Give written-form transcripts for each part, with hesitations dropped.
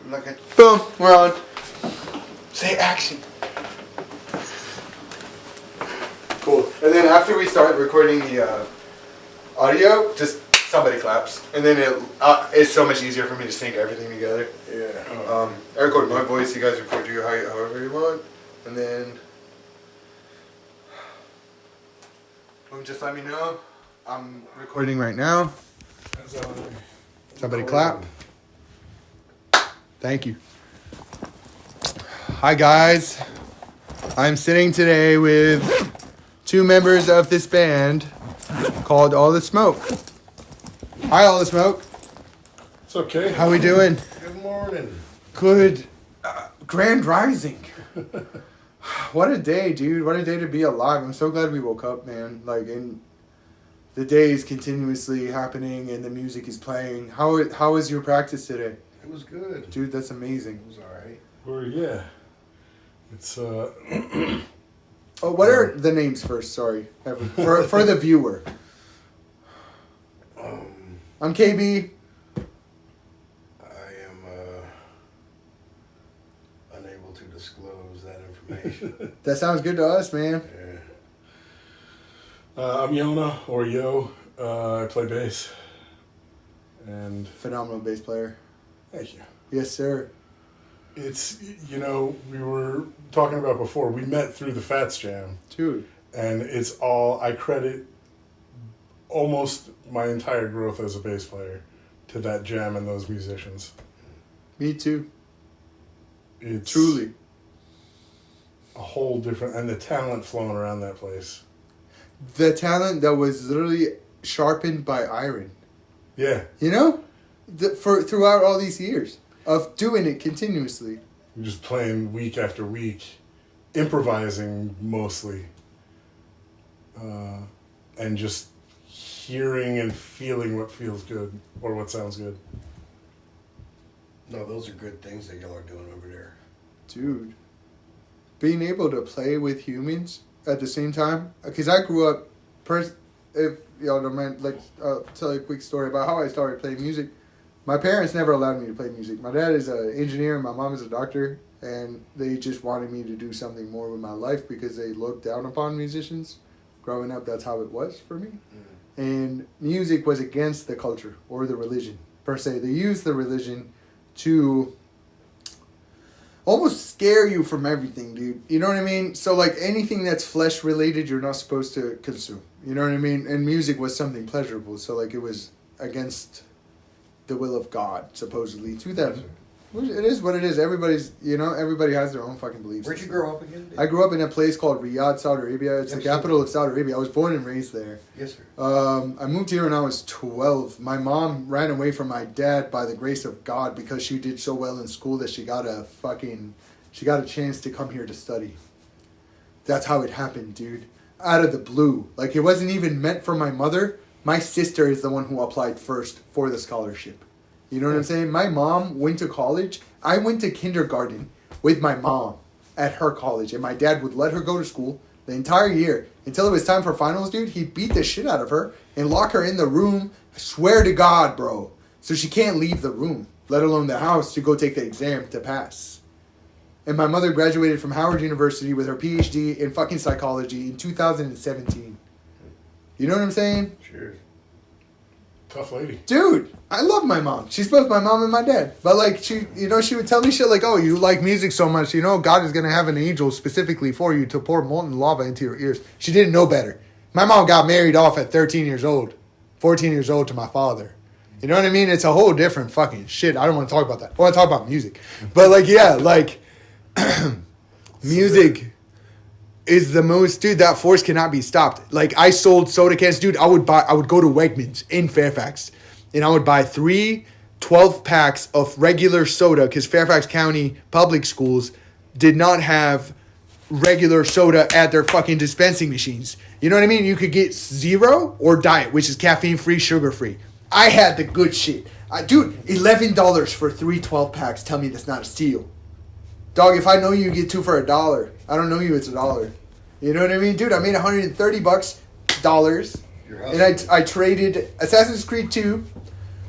Look at, boom, we're on. Say action. Cool. And then after we start recording the audio, just somebody claps, and then it's so much easier for me to sync everything together. Yeah. I record my voice. You guys record you however you want, and then just let me know. I'm recording right now. Somebody clap. Thank you. Hi guys. I'm sitting today with two members of this band called All the Smoke. Hi, All the Smoke. It's okay. How we doing? Good morning. Good. Grand Rising. What a day, dude. What a day to be alive. I'm so glad we woke up, man. And the day is continuously happening and the music is playing. How was your practice today? It was good. Dude, that's amazing. It was alright. Well, yeah. It's, Oh, what are the names first? Sorry. For the viewer. I'm KB. I am unable to disclose that information. That sounds good to us, man. Yeah. I'm Yona, or Yo. I play bass. And Phenomenal bass player. thank you. Yes, sir. It's, we were talking about before, we met through the Fats Jam. Dude. And it's all, I credit almost my entire growth as a bass player to that jam and those musicians. Me too. It's truly a whole different, and the talent flowing around that place. The talent that was literally sharpened by iron. Yeah. Throughout all these years of doing it continuously. We're just playing week after week, improvising mostly, and just hearing and feeling what feels good or what sounds good. No, those are good things that y'all are doing over there. Dude. Being able to play with humans at the same time. Because I grew up, if y'all don't mind, I'll tell you a quick story about how I started playing music. My parents never allowed me to play music. My dad is an engineer and my mom is a doctor. And they just wanted me to do something more with my life because they looked down upon musicians. Growing up, that's how it was for me. And music was against the culture or the religion, per se. They used the religion to almost scare you from everything, dude. You know what I mean? So, anything that's flesh-related, you're not supposed to consume. You know what I mean? And music was something pleasurable. So, it was against the will of God, supposedly, to them. It is what it is. Everybody has their own fucking beliefs. Where'd you grow up again, Dave? I grew up in a place called Riyadh, Saudi Arabia. It's the capital of Saudi Arabia. I was born and raised there. Yes, sir. I moved here when I was 12. My mom ran away from my dad by the grace of God because she did so well in school that she got a chance to come here to study. That's how it happened, dude. Out of the blue. It wasn't even meant for my mother. My sister is the one who applied first for the scholarship. You know what I'm saying? My mom went to college. I went to kindergarten with my mom at her college. And my dad would let her go to school the entire year. Until it was time for finals, dude, he'd beat the shit out of her and lock her in the room. I swear to God, bro. So she can't leave the room, let alone the house, to go take the exam to pass. And my mother graduated from Howard University with her PhD in fucking psychology in 2017. You know what I'm saying? Cheers. Tough lady. Dude, I love my mom. She's both my mom and my dad. But she would tell me shit oh, you like music so much, God is going to have an angel specifically for you to pour molten lava into your ears. She didn't know better. My mom got married off at 13 years old, 14 years old to my father. You know what I mean? It's a whole different fucking shit. I don't want to talk about that. I want to talk about music. But music is the most, dude, that force cannot be stopped. I sold soda cans, dude. I would go to Wegmans in Fairfax and I would buy 3 12-packs of regular soda because Fairfax County public schools did not have regular soda at their fucking dispensing machines. You know what I mean? You could get zero or diet, which is caffeine-free, sugar-free. I had the good shit. Dude, $11 for 3 12-packs. Tell me that's not a steal. Dog, if I know you get 2 for $1. I don't know you, it's $1. You know what I mean? Dude, I made $130 dollars. And I traded Assassin's Creed 2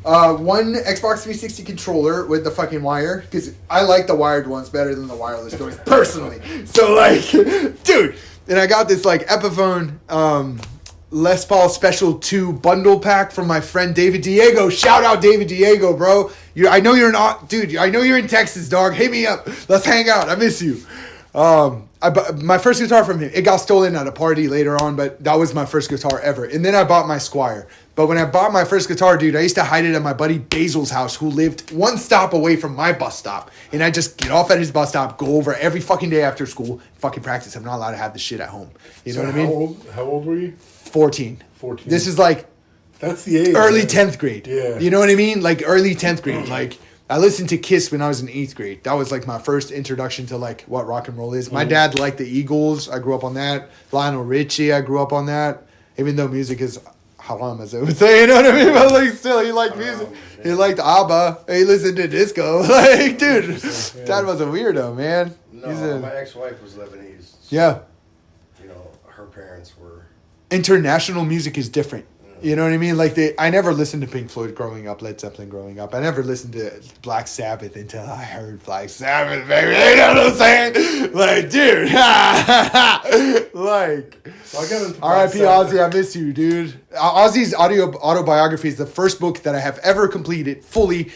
One Xbox 360 controller with the fucking wire, because I like the wired ones better than the wireless ones personally. So like, dude, and I got this like Epiphone Les Paul Special 2 bundle pack from my friend David Diego. Shout out David Diego, bro. I know you're not, dude. I know you're in Texas, dog. Hit me up. Let's hang out. I miss you. My first guitar from him, it got stolen at a party later on, but that was my first guitar ever. And then I bought my Squire. But when I bought my first guitar, dude, I used to hide it at my buddy Basil's house, who lived one stop away from my bus stop. And I just get off at his bus stop, go over every fucking day after school, fucking practice. I'm not allowed to have this shit at home. You know what I mean? How old were you? 14. 14. This is like that's the age. Early man. 10th grade. Yeah. You know what I mean? Like early 10th grade. Like I listened to Kiss when I was in 8th grade. That was like my first introduction to like what rock and roll is. My dad liked the Eagles. I grew up on that. Lionel Richie, I grew up on that. Even though music is haram, as I would say, you know what I mean? But like still, he liked music. He liked ABBA. He listened to disco. Like, dude, dad was a weirdo, man. No, my ex-wife was Lebanese. So, yeah. You know, her parents were... International music is different. You know what I mean? Like I never listened to Pink Floyd growing up, Led Zeppelin growing up. I never listened to Black Sabbath until I heard Black Sabbath, baby. You know what I'm saying? Like, dude. Like, so I got into R.I.P. Ozzy, I miss you, dude. Ozzy's autobiography is the first book that I have ever completed fully,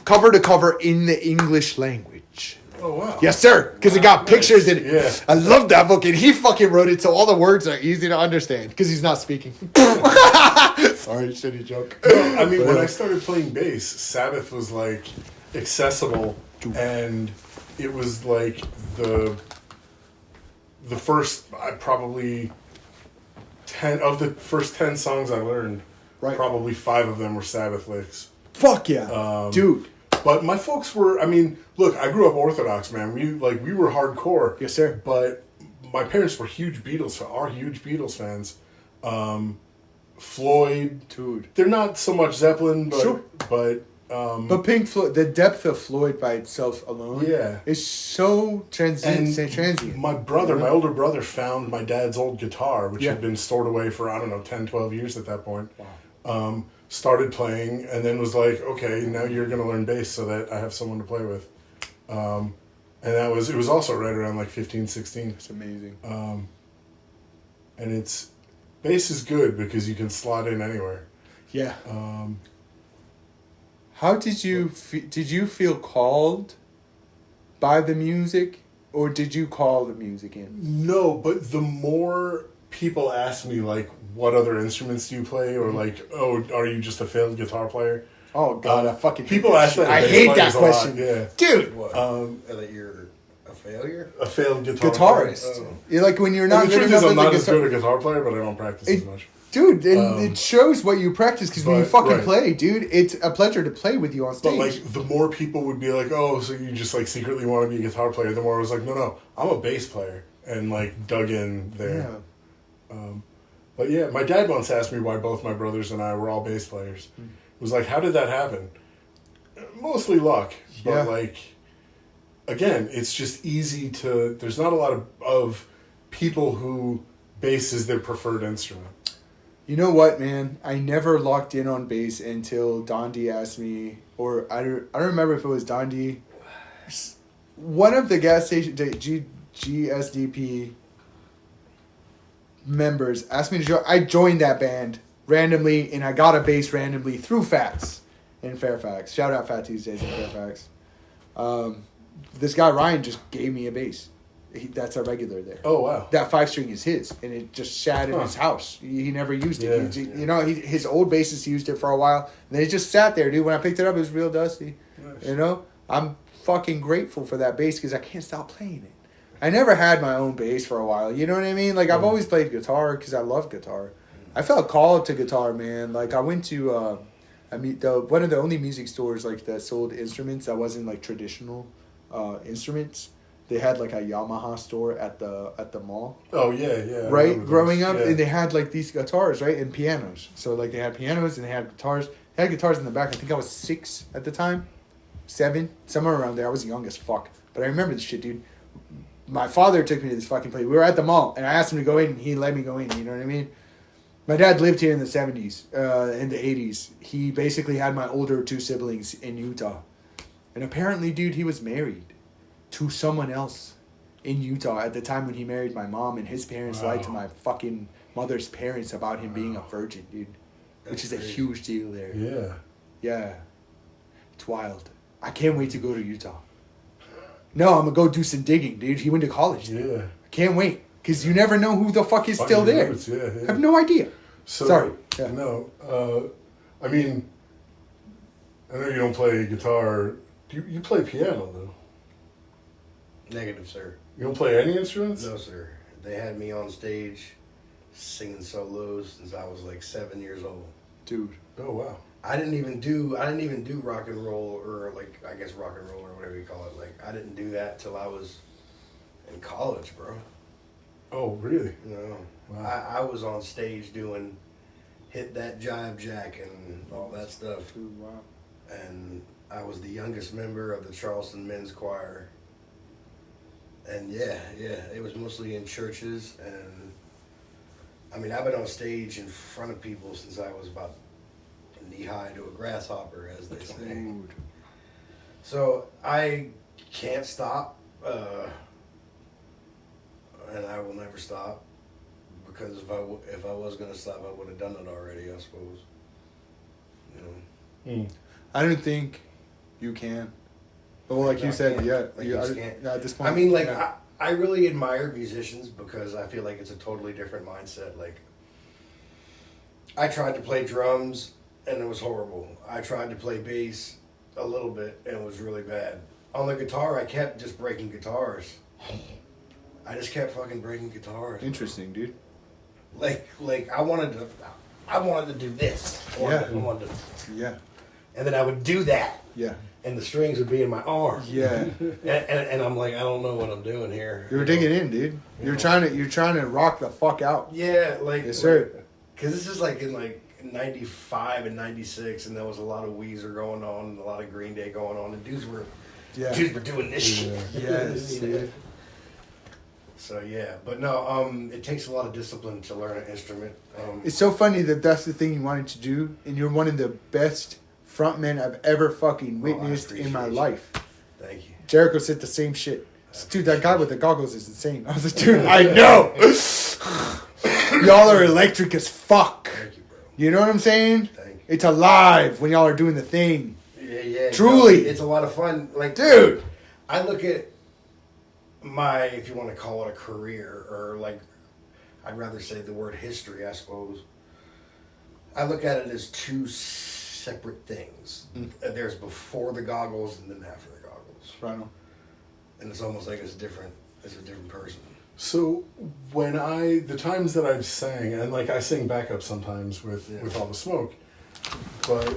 cover to cover, in the English language. Oh, wow. Yes, sir. Because it got pictures in it. Yeah. I love that book. And he fucking wrote it so all the words are easy to understand. Because he's not speaking. Sorry, shitty joke. No, I mean, when I started playing bass, Sabbath was like accessible. And it was like the first, probably 10 of the first 10 songs I learned. Right. Probably 5 of them were Sabbath licks. Fuck yeah. Dude. But my folks were, I mean, look, I grew up Orthodox, man. We were hardcore. Yes, sir. But my parents were huge Beatles fans. Floyd. Dude. They're not so much Zeppelin, but... Sure. But Pink Floyd, the depth of Floyd by itself alone is so transient. My older brother found my dad's old guitar, which had been stored away for, I don't know, 10, 12 years at that point. Wow. Started playing, and then was like, okay, now you're going to learn bass so that I have someone to play with. And it was also right around like 15, 16. It's amazing. And bass is good because you can slot in anywhere. Yeah. How did you feel called by the music, or did you call the music in? No, but the more people ask me, like, what other instruments do you play? Or, like, oh, are you just a failed guitar player? Oh, God, I fucking people ask that. I hate that question. Yeah. Dude. What? That you're a failure? A failed guitar guitarist. player. You're like when you're not the good truth enough is I'm not as as a good a guitar player, but I don't practice as much. Dude, it shows what you practice, because when you fucking right. play, dude, it's a pleasure to play with you on stage. But, like, the more people would be like, oh, so you just, like, secretly want to be a guitar player, the more I was like, no, I'm a bass player. And, like, dug in there. Yeah. But, yeah, my dad once asked me why both my brothers and I were all bass players. It was like, how did that happen? Mostly luck. But, like, again, it's just easy to... There's not a lot of people who bass is their preferred instrument. You know what, man? I never locked in on bass until Dondi asked me, or I don't remember if it was Dondi. One of the gas station GSDP members asked me to join. I joined that band randomly, and I got a bass randomly through Fats in Fairfax. Shout out Fat Tuesdays in Fairfax. This guy Ryan just gave me a bass. That's a regular there. Oh, wow. That 5-string is his, and it just sat in his house. He never used it. Yeah. His old bassist used it for a while, and then it just sat there, dude. When I picked it up, it was real dusty. Nice. You know? I'm fucking grateful for that bass because I can't stop playing it. I never had my own bass for a while. You know what I mean? Like, I've always played guitar because I love guitar. I felt called to guitar, man. Like, I went to... one of the only music stores like that sold instruments that wasn't like traditional instruments. They had like a Yamaha store at the mall. Oh yeah. Right, growing up, and they had like these guitars, right, and pianos. So like they had pianos and they had guitars. They had guitars in the back. I think I was 6 at the time, 7, somewhere around there. I was young as fuck, but I remember this shit, dude. My father took me to this fucking place. We were at the mall, and I asked him to go in, and he let me go in. You know what I mean? My dad lived here in the 70s, in the 80s. He basically had my older two siblings in Utah. And apparently, dude, he was married to someone else in Utah at the time when he married my mom, and his parents lied to my fucking mother's parents about him being a virgin, dude. Which is a huge deal there. Yeah. Yeah. It's wild. I can't wait to go to Utah. No, I'm going to go do some digging, dude. He went to college. Yeah. I can't wait. Because you never know who the fuck is still there. Roots, yeah. I have no idea. So, sorry. Yeah. No. I mean, I know you don't play guitar. You play piano, though. Negative, sir. You don't play any instruments? No, sir. They had me on stage singing solos since I was like 7 years old. Dude. Oh, wow. I didn't even do rock and roll, or like, I guess rock and roll or whatever you call it. Like, I didn't do that till I was in college, bro. Oh, really? No. Wow. I was on stage doing Hit That Jive Jack and all that stuff. Dude, wow. And I was the youngest member of the Charleston Men's Choir. And yeah, it was mostly in churches. And I mean, I've been on stage in front of people since I was about knee high to a grasshopper, as they say. Dude. So I can't stop, and I will never stop, because if I was gonna stop, I would have done it already, I suppose. You know. I don't think you can. Well, like you said, yeah. Like you just can't. At this point. I mean, like, yeah. I really admire musicians because I feel like it's a totally different mindset. Like, I tried to play drums and it was horrible. I tried to play bass a little bit and it was really bad. On the guitar, I kept just breaking guitars. I just kept fucking breaking guitars. Interesting, dude. Like I wanted to do this. I wanted to, Yeah. and then I would do that. Yeah. And the strings would be in my arm. Yeah. And I'm like, I don't know what I'm doing here. You're digging in, dude. You're trying to rock the fuck out. Yeah, like, Yes, sir. Because this is like in like 95 and 96, and there was a lot of Weezer going on, and a lot of Green Day going on, and dudes were doing this shit. Yes, You know? dude. So yeah, but no, it takes a lot of discipline to learn an instrument. It's so funny that that's the thing you wanted to do, and you're one of the best frontmen I've ever fucking witnessed in my life. Thank you. Jericho said the same shit. Dude, that guy with the goggles is insane. I was like, dude, I know. Y'all are electric as fuck. Thank you, bro. You know what I'm saying? Thank you. It's alive when y'all are doing the thing. Yeah. Truly. No, it's a lot of fun. Like, Dude. I look at my, if you want to call it a career, or like, I'd rather say the word history, I suppose. I look at it as two separate things. There's before the goggles and then after the goggles. Right on. And it's almost like it's a different person. So the times that I've sang, and like I sing backup sometimes with All the Smoke, but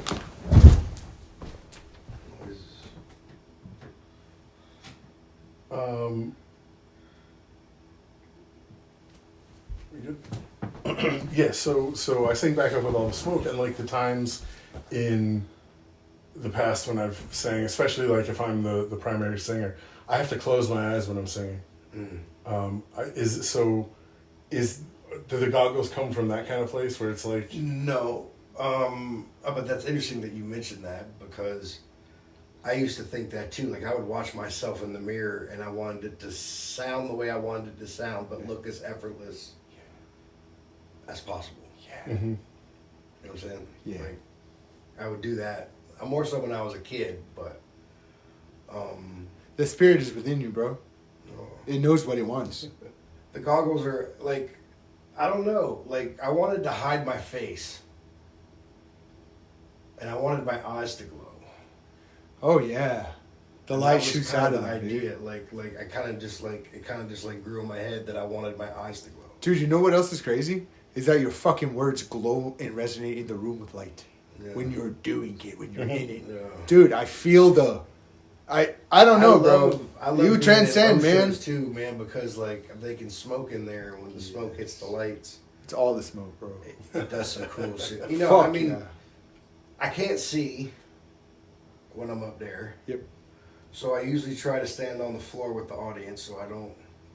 yeah, so I sing backup with All the Smoke, and like the times in the past when I've sang, especially like if I'm the primary singer, I have to close my eyes when I'm singing. Do the goggles come from that kind of place where it's like... No. But that's interesting that you mentioned that, because I used to think that too. Like, I would watch myself in the mirror and I wanted it to sound the way I wanted it to sound, but look as effortless as possible. Yeah. Mm-hmm. You know what I'm saying? Yeah. Like, I would do that. More so when I was a kid, but... The spirit is within you, bro. Oh. It knows what it wants. The goggles are, like... I don't know. Like, I wanted to hide my face. And I wanted my eyes to glow. Oh, yeah. The light shoots out of the them, idea. dude. Like I kind of just grew in my head that I wanted my eyes to glow. Dude, you know what else is crazy? Is that your fucking words glow and resonate in the room with light. Yeah. When you're doing it, when you're in it. Yeah. Dude, I feel the... I don't know, bro. I love You being transcend, in man. oceans too, man, because like they can smoke in there, and when the smoke hits the lights, It's all the smoke, bro. it does some cool shit. You know, Fuck I mean, yeah. I can't see when I'm up there. Yep. So I usually try to stand on the floor with the audience so I don't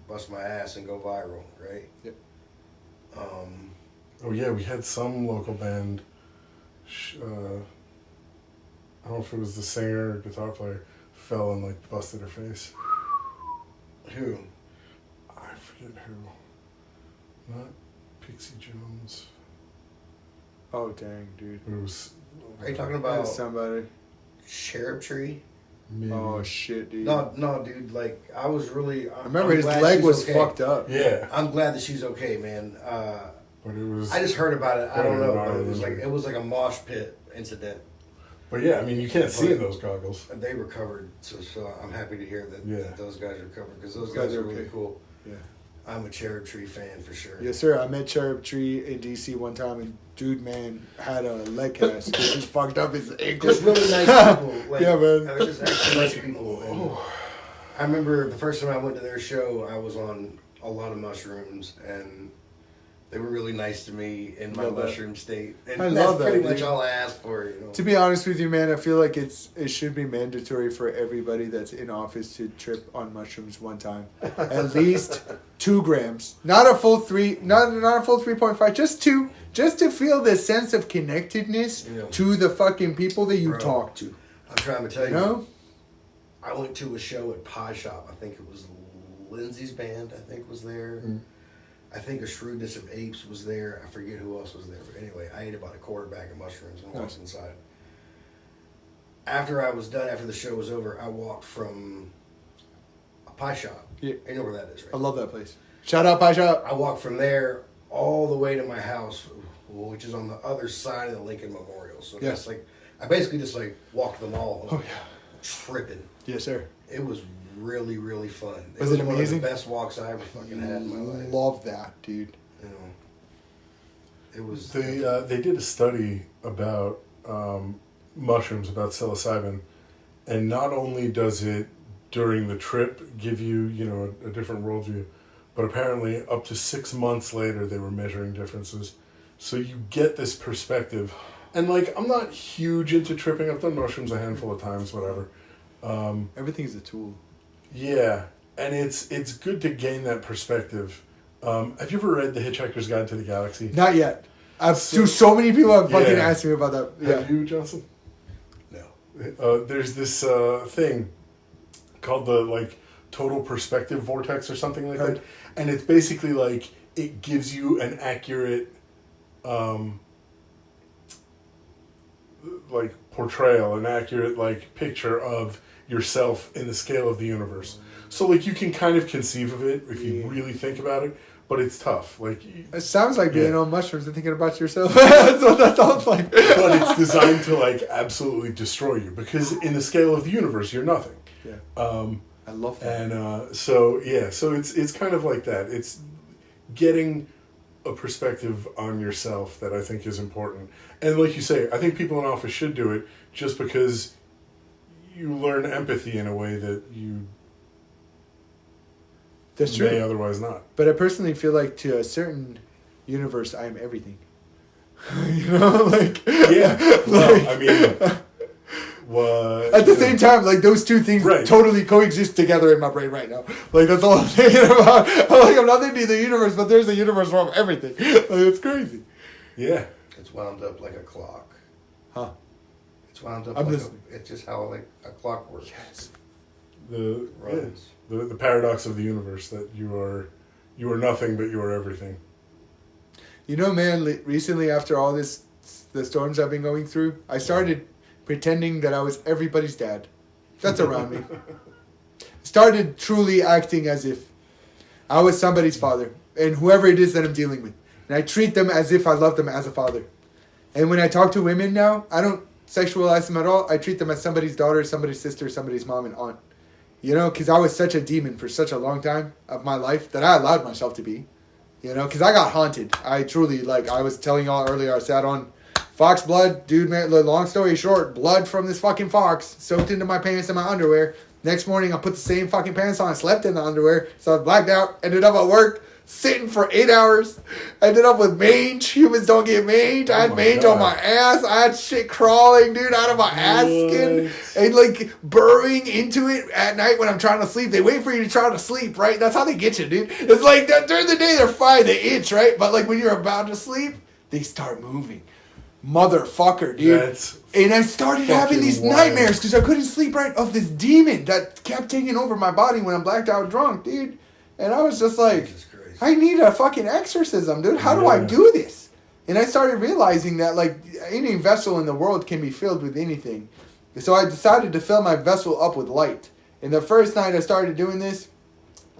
bust my ass and go viral, right? Yep. Oh yeah, we had some local band. I don't know if it was the singer or guitar player fell and like busted her face. Who? I forget who. Not Pixie Jones. Oh dang, dude. It was. Are you talking about somebody? Cherub Tree? Maybe. Oh shit, dude. No, dude. Like I was really. I remember I'm his glad leg she's was okay. fucked up. Yeah. I'm glad that she's okay, man. But it was. I just heard about it. I don't know, but injury. it was like a mosh pit incident. But yeah, I mean, you can't see in those goggles. And they recovered, so I'm happy to hear that, Yeah. that those guys recovered because those Glad guys they're are really okay. cool. Yeah. I'm a Cherub Tree fan for sure. Yes, sir. I met Cherub Tree in DC one time, and dude, man, had a leg cast. He just fucked up his ankle. Just really nice people. Like, Yeah, man. They're just actually nice people. And I remember the first time I went to their show, I was on a lot of mushrooms, and they were really nice to me in my Love that. mushroom state. And I that's love that, pretty dude. much all I asked for, you know. To be honest with you, man, I feel like it should be mandatory for everybody that's in office to trip on mushrooms one time, at least 2 grams, not a full 3, not a full 3.5, just 2, just to feel the sense of connectedness Yeah. to the fucking people that you Bro. talk to. I'm trying to tell You you. know? I went to a show at Pie Shop. I think it was Lindsay's band, I think, was there. I think a Shrewdness of Apes was there. I forget who else was there. But anyway, I ate about a quarter bag of mushrooms and walked inside. After I was done, after the show was over, I walked from a pie shop. Yeah. You know where that is, right? I love that place. Shout out Pie Shop. I walked from there all the way to my house, which is on the other side of the Lincoln Memorial. So Yeah. it's like, I basically just like walked the mall. Oh, yeah. Tripping. Yes, sir. It was really, really fun. Was it one amazing? of the best walks I ever fucking had in my life. Love that, dude. You know, it was. They did a study about mushrooms, about psilocybin, and not only does it during the trip give you, a different worldview, but apparently up to 6 months later they were measuring differences. So you get this perspective. And like, I'm not huge into tripping. I've done mushrooms a handful of times, whatever. Everything's a tool. Yeah, and it's good to gain that perspective. Have you ever read The Hitchhiker's Guide to the Galaxy? Not yet. So many people have fucking Yeah. asked me about that. Yeah. Have you, Johnson? No. There's this thing called the total perspective vortex or something like that, and it's basically like it gives you an accurate portrayal, an accurate picture of yourself in the scale of the universe. So you can kind of conceive of it if you really think about it, but it's tough. It sounds like being Yeah. on mushrooms and thinking about yourself. That's what that sounds like. But it's designed to absolutely destroy you, because in the scale of the universe you're nothing. Yeah. I love that. And so it's kind of like that. It's getting a perspective on yourself that I think is important. And like you say, I think people in office should do it just because you learn empathy in a way that you That's true. may otherwise not. But I personally feel like to a certain universe, I am everything. Yeah. Well, I mean, at the same time, those two things Right. totally coexist together in my brain right now. That's all I'm thinking about. I'm not thinking the universe, but there's a universe from everything. It's crazy. Yeah. It's wound up like a clock. Huh. It's wound up I'm like listening. it's just how a clock works. Yes. Runs. The paradox of the universe, that you are nothing but you are everything. Man, recently after all the storms I've been going through, I started pretending that I was everybody's dad. That's around me. Started truly acting as if I was somebody's father, and whoever it is that I'm dealing with. And I treat them as if I love them as a father. And when I talk to women now, I don't sexualize them at all. I treat them as somebody's daughter, somebody's sister, somebody's mom and aunt. Because I was such a demon for such a long time of my life that I allowed myself to be. Because I got haunted. I truly, I was telling y'all earlier, I sat on fox blood. Dude, man, long story short, blood from this fucking fox soaked into my pants and my underwear. Next morning, I put the same fucking pants on, slept in the underwear, so I was blacked out, ended up at work, sitting for 8 hours, ended up with mange. Humans don't get mange. I had mange on my ass. I had shit crawling, dude, out of my ass skin, and burrowing into it at night when I'm trying to sleep. They wait for you to try to sleep, right? That's how they get you, dude. It's during the day they're fine, they itch, right? But when you're about to sleep, they start moving. Motherfucker, dude. That's and I started having fucking these wild. nightmares because I couldn't sleep right of this demon that kept taking over my body when I'm blacked out drunk, dude. And I was just like, Jesus Christ. I need a fucking exorcism, dude. How do I Yeah. do this? And I started realizing that, like, any vessel in the world can be filled with anything. So I decided to fill my vessel up with light. And the first night I started doing this,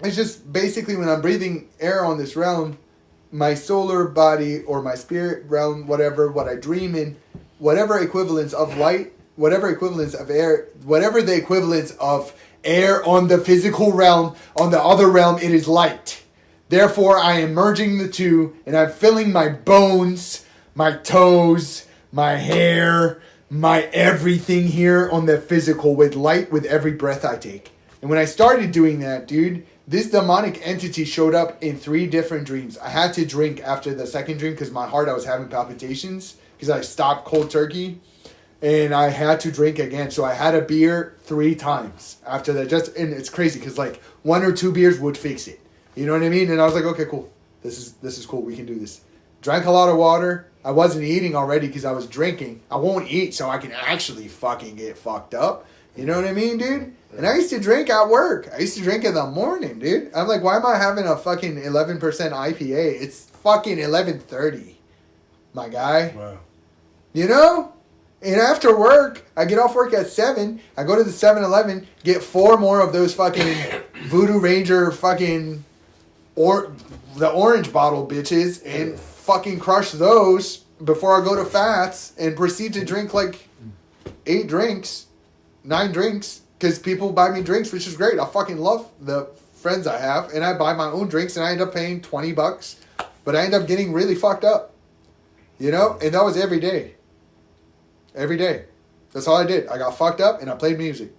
it's just basically when I'm breathing air on this realm, my solar body or my spirit realm, whatever, what I dream in, whatever equivalence of light, whatever equivalence of air, whatever the equivalence of air on the physical realm, on the other realm, it is light. Therefore, I am merging the two, and I'm filling my bones, my toes, my hair, my everything here on the physical with light with every breath I take. And when I started doing that, dude, this demonic entity showed up in 3 different dreams. I had to drink after the second dream because my heart, I was having palpitations because I stopped cold turkey. And I had to drink again. So I had a beer 3 times after that. And it's crazy because like 1 or 2 beers would fix it. You know what I mean? And I was like, okay, cool. This is cool. We can do this. Drank a lot of water. I wasn't eating already because I was drinking. I won't eat so I can actually fucking get fucked up. You know what I mean, dude? And I used to drink at work. I used to drink in the morning, dude. I'm like, why am I having a fucking 11% IPA? It's fucking 11:30, my guy. Wow. You know? And after work, I get off work at 7. I go to the 7-Eleven, get 4 more of those fucking Voodoo Ranger fucking the orange bottle bitches and fucking crush those before I go to Fats and proceed to drink like 8 drinks, 9 drinks, because people buy me drinks, which is great. I fucking love the friends I have, and I buy my own drinks, and I end up paying $20, but I end up getting really fucked up, you know? And that was every day. Every day. That's all I did. I got fucked up, and I played music.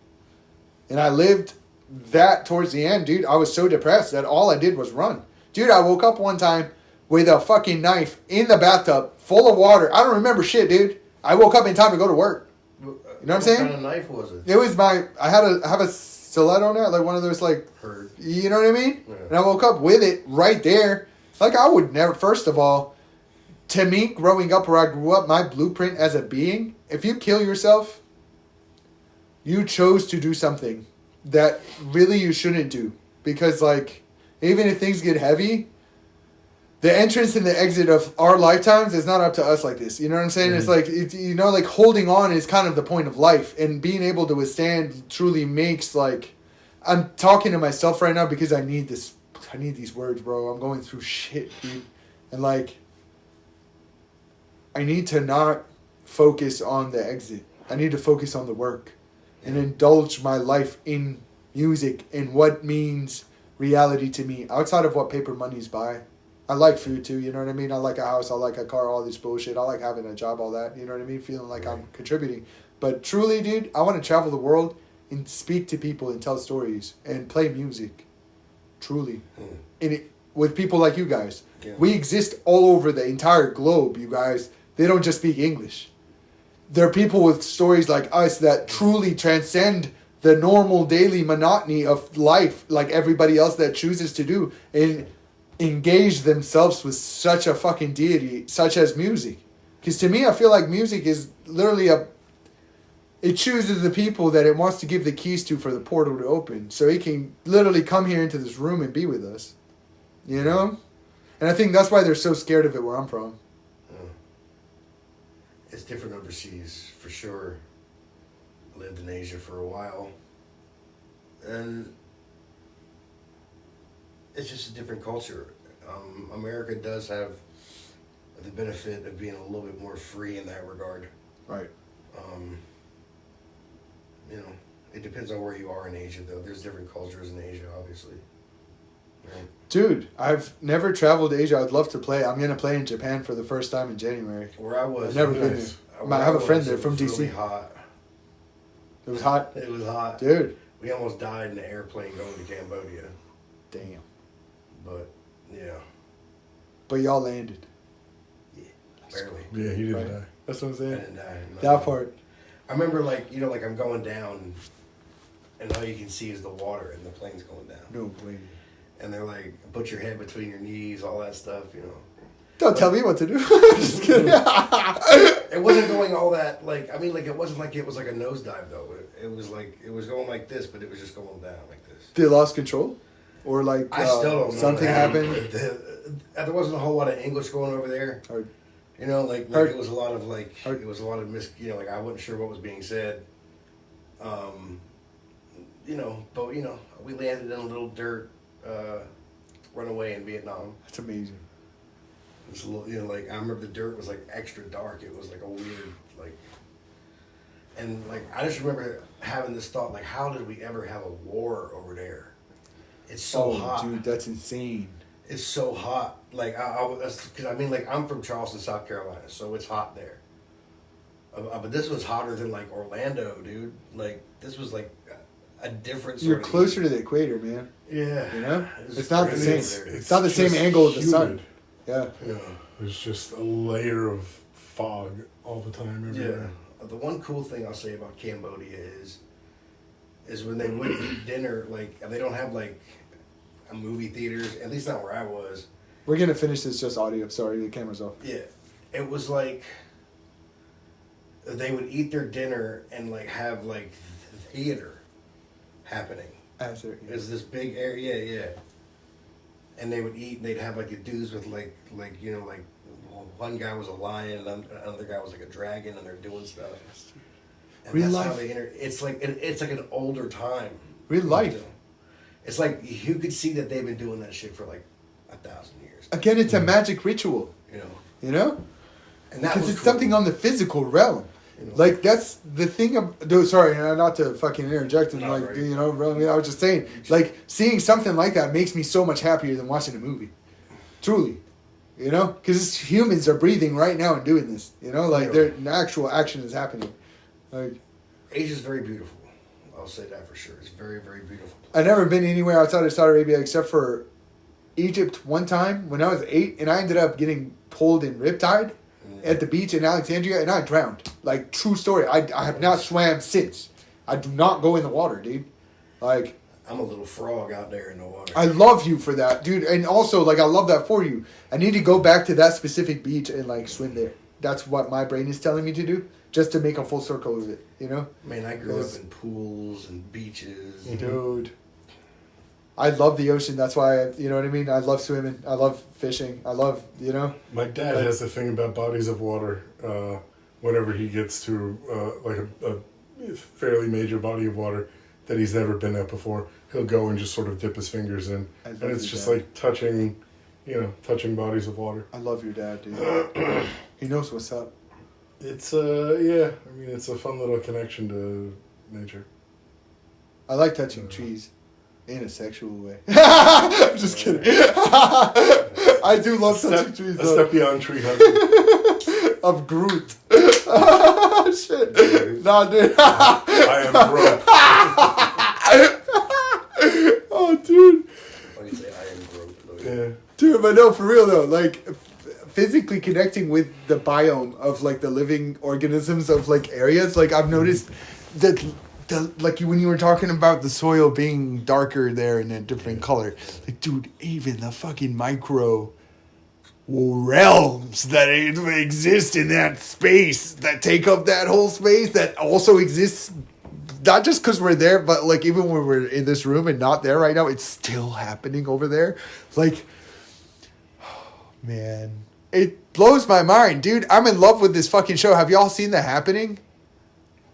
And I lived that towards the end, dude. I was so depressed that all I did was run. Dude, I woke up one time with a fucking knife in the bathtub full of water. I don't remember shit, dude. I woke up in time to go to work. You know what I'm saying? What kind of knife was it? It was I have a stiletto now, like one of those, like, Heard. you know what I mean? Yeah. And I woke up with it right there. Like, I would never, first of all, to me, growing up where I grew up, my blueprint as a being, if you kill yourself, you chose to do something that really you shouldn't do. Because, like, even if things get heavy, the entrance and the exit of our lifetimes is not up to us like this. You know what I'm saying? Mm-hmm. It's like, you know, like holding on is kind of the point of life. And being able to withstand truly makes, like, I'm talking to myself right now because I need this. I need these words, bro. I'm going through shit, dude. And, like, I need to not focus on the exit. I need to focus on the work and indulge my life in music and what means reality to me outside of what paper monies buy. I like food too, you know what I mean? I like a house, I like a car, all this bullshit. I like having a job, all that, you know what I mean? Feeling like I'm contributing. But truly, dude, I want to travel the world and speak to people and tell stories and play music. Truly. And it, with people like you guys. Yeah. We exist all over the entire globe, you guys. They don't just speak English. There are people with stories like us that truly transcend the normal daily monotony of life, like everybody else that chooses to do, and engage themselves with such a fucking deity, such as music. Because to me, I feel like music is literally it chooses the people that it wants to give the keys to for the portal to open. So it can literally come here into this room and be with us. You know? And I think that's why they're so scared of it where I'm from. It's different overseas, for sure. I lived in Asia for a while. And it's just a different culture. America does have the benefit of being a little bit more free in that regard. Right. You know, it depends on where you are in Asia, though. There's different cultures in Asia, obviously. Right? Dude, I've never traveled to Asia. I'd love to play. I'm going to play in Japan for the first time in January. Where I was, I've never been nice. there. I have a friend there from it was DC. really hot. It was hot. It was hot. Dude. We almost died in the airplane going to Cambodia. Damn. But, yeah, But y'all landed. barely. Yeah, he didn't Right. die. That's what I'm I saying. didn't die. No. That part. I remember, like, you know, like I'm going down, and all you can see is the water, and the plane's going down. No way. And they're like, put your head between your knees, all that stuff, you know. Don't tell me what to do. Just kidding. It wasn't going all that like. I mean, like it wasn't like it was like a nosedive though. It was like it was going like this, but it was just going down like this. They lost control, or like I still don't know something happened. There wasn't a whole lot of English going over there. Or, You know, like it was a lot of like it was a lot of like I wasn't sure what was being said. You know, but you know, we landed in a little dirt runaway in Vietnam. that's amazing. It's a little, you know, like I remember the dirt was like extra dark. It was like a weird like, and like I just remember having this thought like, how did we ever have a war over there? It's so hot, dude. That's insane. It's so hot. Like because I mean, like I'm from Charleston, South Carolina, so it's hot there. But this was hotter than like Orlando, dude. Like this was like a different. Sort You're of closer to the equator, man. Yeah, You know, it's not the same. It's It's not the same angle of the sun. humid. Yeah. Yeah, there's just a layer of fog all the time everywhere. Yeah. The one cool thing I'll say about Cambodia is when they would eat dinner, like they don't have like a movie theaters, at least not where I was. We're gonna finish this just audio. Sorry, the camera's off. Yeah. It was like they would eat their dinner and like have like theater happening. Answer. There's this big area, yeah. And they would eat and they'd have like the dudes with like you know, like one guy was a lion and another guy was like a dragon and they're doing stuff. And Real that's how life. they it's like an older time. Real life. It's like you could see that they've been doing that shit for like 1,000 years. Again, it's a magic ritual. You know. You know, And that because was it's cool. something on the physical realm. You know. Like that's the thing. Sorry, not to fucking interject. And No, like right. you know, I was just saying, like seeing something like that makes me so much happier than watching a movie. Truly, you know, because humans are breathing right now and doing this. You know, like Yeah. their actual action is happening. Like Asia's very beautiful. I'll say that for sure. It's very, very beautiful. I've never been anywhere outside of Saudi Arabia except for Egypt one time when I was 8, and I ended up getting pulled in riptide at the beach in Alexandria, and I drowned. Like, true story. I have not swam since. I do not go in the water, dude. Like, I'm a little frog out there in the water. I love you for that, dude. And also, like, I love that for you. I need to go back to that specific beach and, like, swim there. That's what my brain is telling me to do, just to make a full circle of it, you know? Man, I grew up in pools and beaches. Dude. I love the ocean. That's why, you know what I mean? I love swimming. I love fishing. I love, you know? My dad has a thing about bodies of water. Whenever he gets to like a fairly major body of water that he's never been at before, he'll go and just sort of dip his fingers in, and it's just like touching bodies of water. I love your dad, dude. He knows what's up. It's yeah, I mean it's a fun little connection to nature. I like touching trees in a sexual way. I'm just kidding. I do love touching trees. A step beyond tree hunting. Of Groot. Shit. Nah, dude. I am broke. Oh, dude. What do you say? I am broke. Yeah. Dude, but no, for real though, like physically connecting with the biome of like the living organisms of like areas, like I've noticed that like when you were talking about the soil being darker there and a different color, like dude, even the fucking micro realms that exist in that space, that take up that whole space, that also exists not just because we're there, but like even when we're in this room and not there right now, it's still happening over there. Like, oh, man, it blows my mind, dude. I'm in love with this fucking show. Have y'all seen The Happening?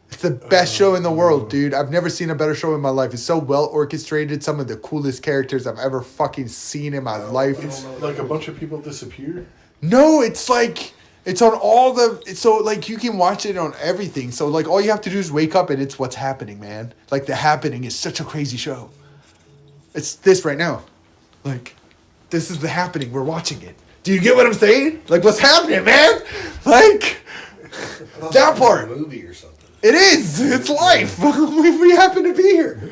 It's the best show in the world, dude. I've never seen a better show in my life. It's so well orchestrated. Some of the coolest characters I've ever fucking seen in my life. It's like a bunch of people disappear. No, it's like it's on all the. It's so like you can watch it on everything. So like all you have to do is wake up and it's what's happening, man. Like The Happening is such a crazy show. It's this right now. Like this is The Happening. We're watching it. Do you get what I'm saying? Like what's happening, man? Like that part. A movie or something. It is. It's life. We happen to be here.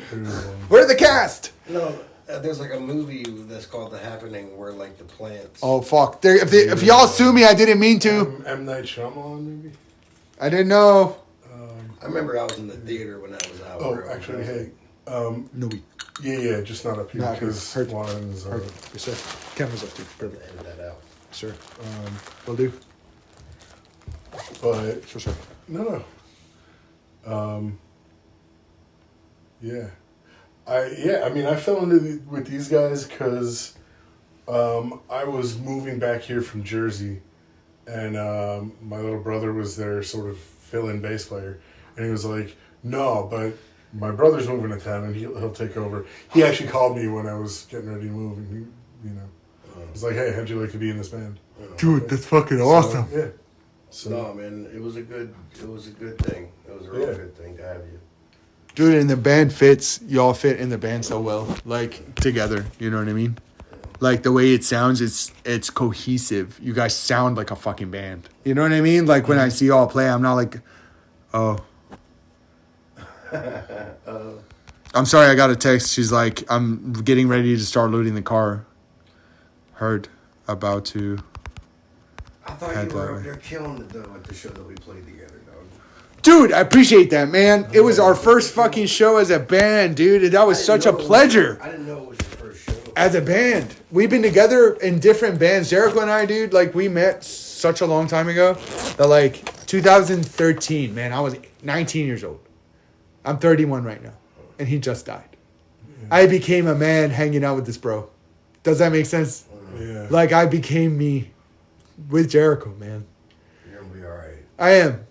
We're the cast. No, there's like a movie that's called The Happening where like the plants. Oh fuck! If y'all sue me, I didn't mean to. M. Night Shyamalan, maybe? I didn't know. I remember I was in the theater when that was out. Oh, bro. actually, hey. No, we. Yeah, just not up here Not here. because Heard. lines are... Camera's up, too. Perfect. Edit that out. Sure. Will do. But For sure. no. Yeah. I mean, I fell into with these guys because I was moving back here from Jersey, and my little brother was their sort of fill-in bass player, and he was like, "No, but my brother's moving to town, and he'll take over." He actually called me when I was getting ready to move, and he was like, "Hey, how'd you like to be in this band?" Dude, that's fucking awesome. So, yeah. So No, man, it was a good thing. It was a real good thing to have you. Dude, and the band fits. Y'all fit in the band so well, like together. You know what I mean? Like the way it sounds, it's cohesive. You guys sound like a fucking band. You know what I mean? Like when I see y'all play, I'm not like, oh. I'm sorry, I got a text. She's like, I'm getting ready to start loading the car. Heard about to. I thought Had you were that up there killing it though at the show that we played together, dog. Dude, I appreciate that, man. It was our first fucking show as a band, dude. And that was such a pleasure. I didn't know it was your first show. As a band. We've been together in different bands. Jericho and I, dude, like we met such a long time ago. That like 2013, man, I was 19 years old. I'm 31 right now. And he just died. I became a man hanging out with this bro. Does that make sense? yeah. Like I became me with Jericho, man. You're gonna be alright. I am.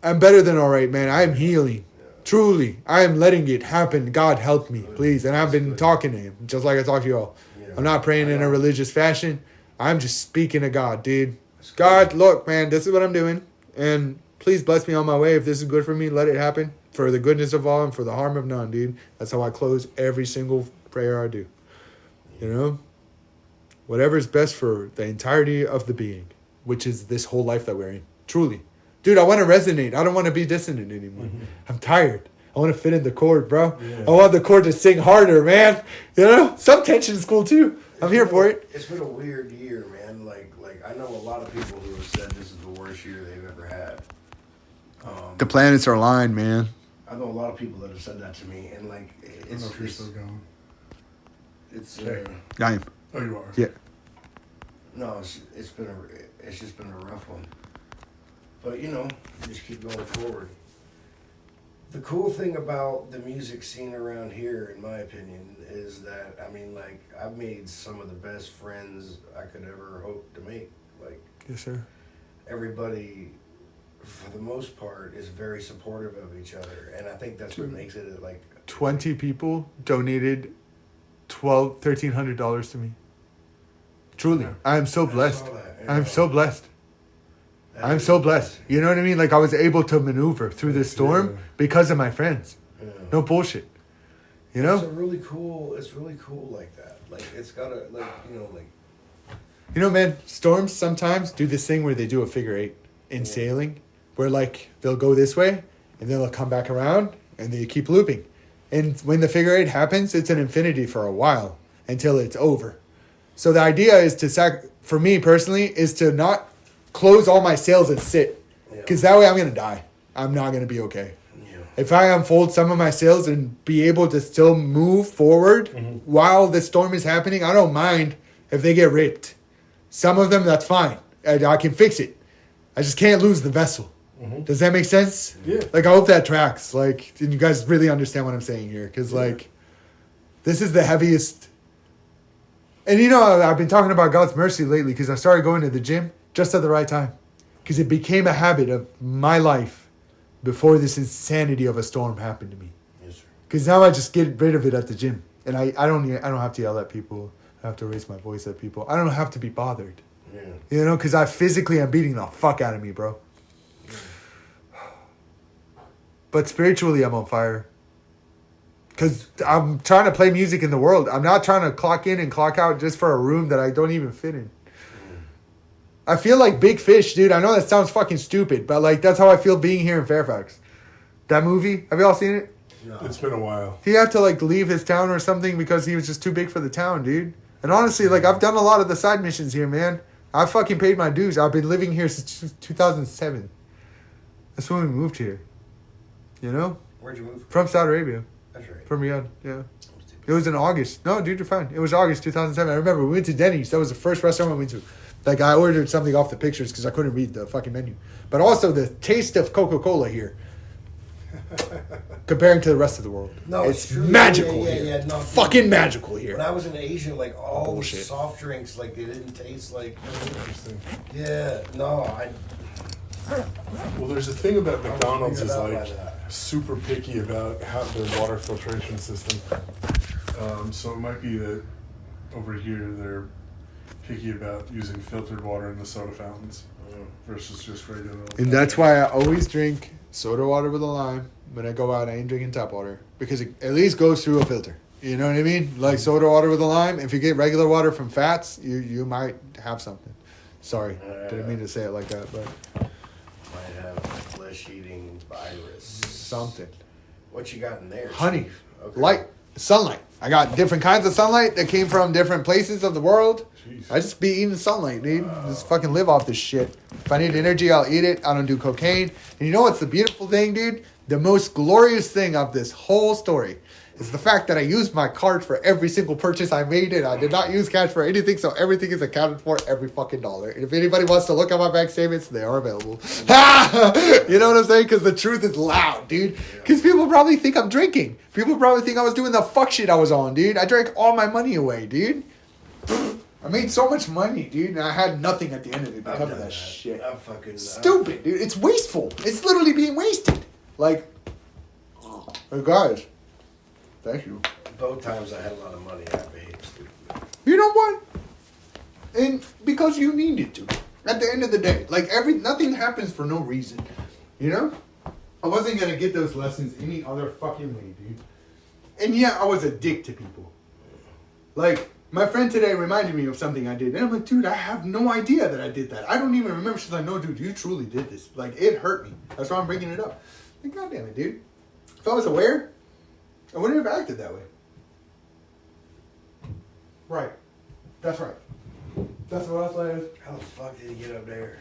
I'm better than all right, man. I am healing. Truly. I am letting it happen. God help me, please. And I've been talking to him, just like I talk to you all. Yeah. I'm not praying in a religious fashion. I'm just speaking to God, dude. God, look, man, this is what I'm doing. And please bless me on my way. If this is good for me, let it happen. For the goodness of all and for the harm of none, dude. That's how I close every single prayer I do. You know? Whatever is best for the entirety of the being, which is this whole life that we're in. Truly. Dude, I want to resonate. I don't want to be dissonant anymore. I'm tired. I want to fit in the chord, bro. Yeah. I want the chord to sing harder, man. You know? Some tension is cool, too. I'm here for it. It's been a weird year, man. Like I know a lot of people who have said this is the worst year they've ever had. The planets are aligned, man. I know a lot of people that have said that to me, and like I don't know if you're still going. it's I am. Oh, you are. Yeah. no, it's just been a rough one. But you know, just keep going forward. The cool thing about the music scene around here, in my opinion, is that I mean, like I've made some of the best friends I could ever hope to make. Like Yes, sir. everybody, for the most part, is very supportive of each other, and I think that's what makes it like 20 people donated $1,300 to me. Truly. Yeah. I am so I blessed. saw that, I'm yeah. so blessed. that I'm is so blessed. You know what I mean? Like I was able to maneuver through this storm Yeah. because of my friends. Yeah. No bullshit. You It's know? really cool. It's really cool like that. Like it's gotta like. You know, man, storms sometimes do this thing where they do a figure eight in sailing, where like they'll go this way and then they'll come back around and they keep looping. And when the figure eight happens, it's an infinity for a while until it's over. So the idea is to for me personally, is to not close all my sails and sit. Because that way I'm going to die. I'm not going to be okay. Yeah. If I unfold some of my sails and be able to still move forward while the storm is happening, I don't mind if they get ripped. Some of them, that's fine. I can fix it. I just can't lose the vessel. Does that make sense? Yeah. Like, I hope that tracks. Like, and you guys really understand what I'm saying here. Because, like, this is the heaviest. And, you know, I've been talking about God's mercy lately because I started going to the gym just at the right time. Because it became a habit of my life before this insanity of a storm happened to me. Yes, sir. Because now I just get rid of it at the gym. And I don't have to yell at people. I don't have to raise my voice at people. I don't have to be bothered. Yeah. You know, because I physically am beating the fuck out of me, bro. But spiritually, I'm on fire. Because I'm trying to play music in the world. I'm not trying to clock in and clock out just for a room that I don't even fit in. I feel like Big Fish, dude. I know that sounds fucking stupid, but like that's how I feel being here in Fairfax. That movie, have you all seen it? No. It's been a while. He had to like leave his town or something because he was just too big for the town, dude. And honestly, like I've done a lot of the side missions here, man. I fucking paid my dues. I've been living here since 2007. That's when we moved here. You know? Where'd you move? From Saudi Arabia. That's right. From Riyadh, yeah. It was in August. No, dude, you're fine. It was August 2007. I remember we went to Denny's. That was the first restaurant we went to. Like, I ordered something off the pictures because I couldn't read the fucking menu. But also the taste of Coca-Cola here, comparing to the rest of the world, No, it's true. magical here. Yeah, no, fucking magical here. When I was in Asia, like all Bullshit. the soft drinks, like they didn't taste like. Interesting. Yeah, no, I. Well, there's a thing about McDonald's is figured out like by that. super picky about how their water filtration system. So it might be that over here they're picky about using filtered water in the soda fountains versus just regular. And that's why I always drink soda water with a lime. When I go out, I ain't drinking tap water because it at least goes through a filter. You know what I mean? Like soda water with a lime. If you get regular water from Fats, you might have something. Sorry, didn't mean to say it like that, but Might have flesh-eating virus. something. What you got in there? Honey, Chief? Okay. light, sunlight. I got different kinds of sunlight that came from different places of the world. Jeez. I just be eating sunlight, dude. Just fucking live off this shit. If I need energy, I'll eat it. I don't do cocaine. And you know what's the beautiful thing, dude? The most glorious thing of this whole story is the fact that I used my card for every single purchase I made, and I did not use cash for anything, so everything is accounted for, every fucking dollar. And if anybody wants to look at my bank statements, they are available. You know what I'm saying? Because the truth is loud, dude. Because people probably think I'm drinking. People probably think I was doing the fuck shit I was on, dude. I drank all my money away, dude. I made so much money, dude, and I had nothing at the end of it because of that shit. I'm fucking Stupid, dude. It's wasteful. It's literally being wasted. Like, hey guys, thank you. Both times I had a lot of money, I behaved stupid. You know what? And because you needed to. At the end of the day, like nothing happens for no reason. You know? I wasn't gonna get those lessons any other fucking way, dude. And yeah, I was a dick to people. Like, my friend today reminded me of something I did. And I'm like, dude, I have no idea that I did that. I don't even remember. She's like, no, dude, you truly did this. Like, it hurt me. That's why I'm bringing it up. Like, God damn it, dude. If I was aware, I wouldn't have acted that way. Right. That's right. That's what I was like. How the fuck did he get up there?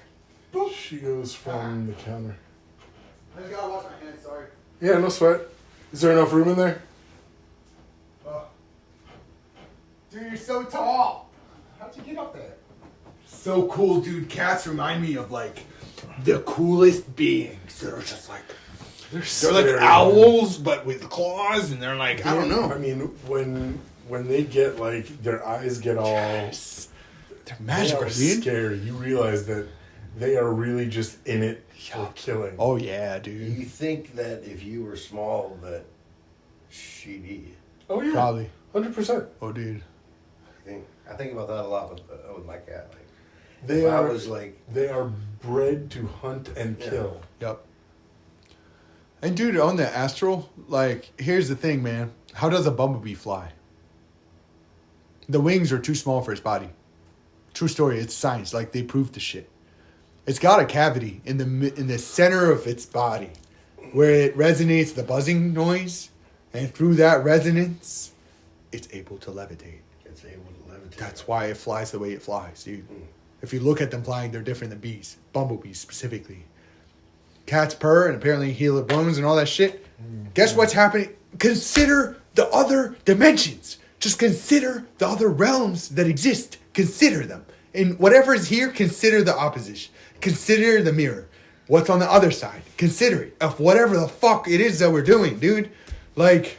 She goes from the counter. I just gotta wash my hands, sorry. Yeah, no sweat. Is there enough room in there? Dude, you're so tall. How'd you get up there? So cool, dude. Cats remind me of, like, the coolest beings. They're just like... They're like owls, but with claws, and they're like, I don't know. I mean, when they get, like, their eyes get all... Yes. They're magical, they are dude. scary. You realize that they are really just in it for killing. Oh, yeah, Do dude. you think that if you were small that she'd eat you? Oh, yeah. Probably. 100%. Oh, dude. I think about that a lot with my cat. Like, They if are, I was like, they are bred to hunt and Yeah. kill. Yep. And, dude, on the astral, like, here's the thing, man. How does a bumblebee fly? The wings are too small for its body. True story. It's science. Like, they proved the shit. It's got a cavity in the center of its body where it resonates the buzzing noise, and through that resonance, it's able to levitate. it's able to levitate. That's why it flies the way it flies, dude. If you look at them flying, they're different than bees. Bumblebees, specifically. Cats purr and apparently heal their bones and all that shit. Guess what's happening? Consider the other dimensions. Just consider the other realms that exist. Consider them. And whatever is here, consider the opposition. Consider the mirror. What's on the other side? Consider it. Of whatever the fuck it is that we're doing, dude. Like,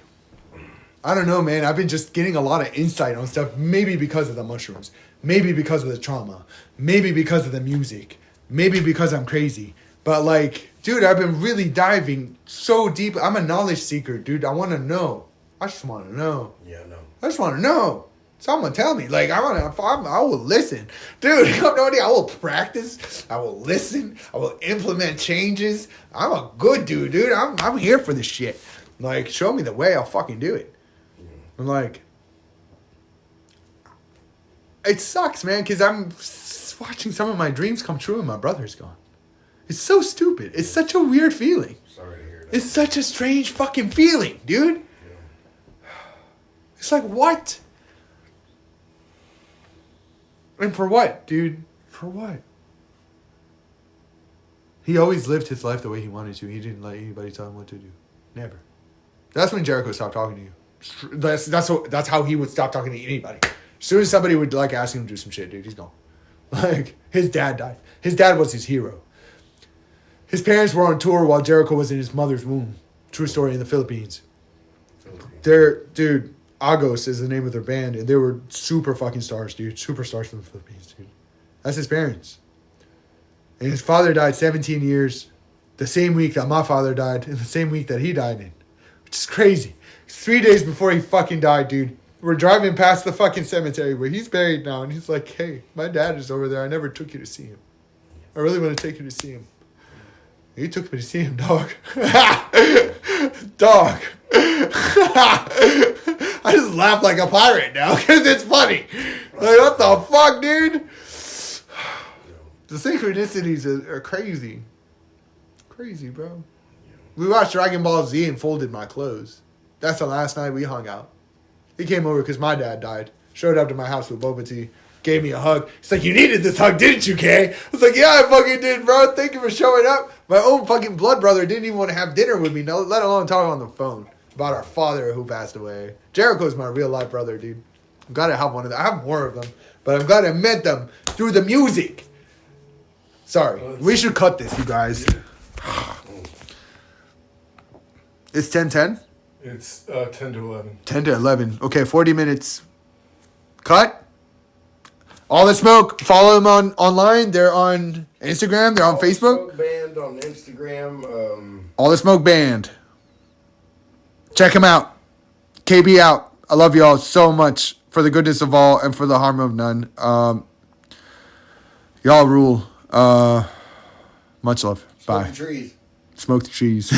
I don't know, man. I've been just getting a lot of insight on stuff. Maybe because of the mushrooms. Maybe because of the trauma. Maybe because of the music. Maybe because I'm crazy. But like, dude, I've been really diving so deep. I'm a knowledge seeker, dude. I want to know. I just want to know. Yeah, no. I just want to know. Someone tell me. Like, I will listen. Dude, you have no idea. I will practice. I will listen. I will implement changes. I'm a good dude. I'm here for this shit. Like, show me the way. I'll fucking do it. I'm like, it sucks, man, because I'm watching some of my dreams come true and my brother's gone. It's so stupid. It's such a weird feeling. Sorry to hear that. It's such a strange fucking feeling, dude. It's like, what? And for what, dude? For what? He always lived his life the way he wanted to. He didn't let anybody tell him what to do. Never. That's when Jericho stopped talking to you. That's how he would stop talking to anybody. As soon as somebody would like ask him to do some shit, dude, he's gone. Like, his dad died. His dad was his hero. His parents were on tour while Jericho was in his mother's womb. True story, in the Philippines. Dude, Agos is the name of their band, and they were super fucking stars, dude. Superstars from the Philippines, dude. That's his parents. And his father died 17 years, the same week that my father died, and the same week that he died in. Which is crazy. 3 days before he fucking died, dude. We're driving past the fucking cemetery where he's buried now, and he's like, hey, my dad is over there. I never took you to see him. I really want to take you to see him. He took me to see him, dog. Dog. I just laugh like a pirate now because it's funny. Like, what the fuck, dude? The synchronicities are crazy. Crazy, bro. We watched Dragon Ball Z and folded my clothes. That's the last night we hung out. He came over because my dad died. Showed up to my house with boba tea. Gave me a hug. He's like, you needed this hug, didn't you, Kay? I was like, yeah, I fucking did, bro. Thank you for showing up. My own fucking blood brother didn't even want to have dinner with me, let alone talk on the phone about our father who passed away. Jericho's my real life brother, dude. I'm glad I have one of them. I have more of them, but I'm glad I met them through the music. Sorry. We should cut this, you guys. It's 10:10? It's 10 to 11. 10 to 11. Okay, 40 minutes. Cut. All the Smoke. Follow them online. They're on Instagram. They're on Facebook. Smoke Band on Instagram. All the Smoke Band. Check them out. KB out. I love y'all so much for the goodness of all and for the harm of none. Y'all rule. Much love. Bye. Smoke the trees. Smoke the trees.